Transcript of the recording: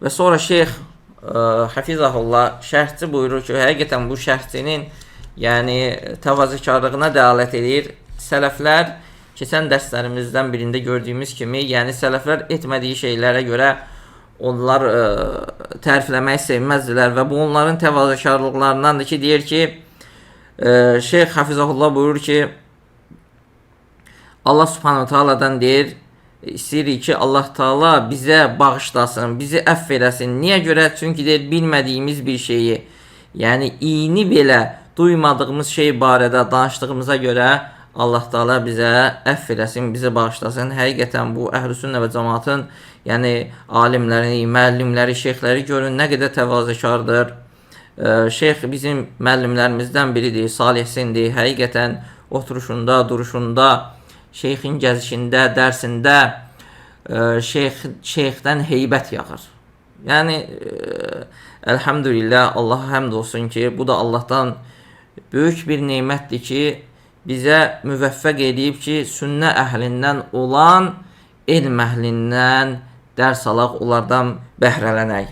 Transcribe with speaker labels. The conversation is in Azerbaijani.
Speaker 1: Və sonra şeyx Hafizahullah şərhçi buyurur ki, həqiqətən bu şərhçinin yəni təvazökarlığına dəlalət edir. Sələflər keçən dərslərimizdən birində gördüyümüz kimi, yəni sələflər etmədiyi şeylərə görə onlar tərifləməyi sevməzdilər və bu onların təvazökarlıqlarındandır ki, deyir ki, şeyx Hafizahullah buyurur ki, Allah Subhanahu Taala'dan deyir, istəyirik ki, Allah Taala bizə bağışlasın, bizi əfv eləsin. Niyə görə? Çünki deyir, bilmədiyimiz bir şeyi, yəni iyini belə duymadığımız şey barədə danışdığımıza görə Allah Taala bizə əfv eləsin, bizi bağışlasın. Həqiqətən bu Əhl-i-Sünnə və cəmaatın, yəni alimləri, müəllimləri, şeyxləri görün nə qədər təvazökardır. Şeyx bizim müəllimlərimizdən biridir, salihsindir. Həqiqətən oturuşunda, duruşunda, şeyxin gəzişində, dərsində şeyxdən heybət yağır. Yəni, əlhəmdülillah, Allaha həmd olsun ki, bu da Allahdan böyük bir neymətdir ki, bizə müvəffəq edib ki, sünnə əhlindən olan elm əhlindən dərs alaq, onlardan bəhrələnək.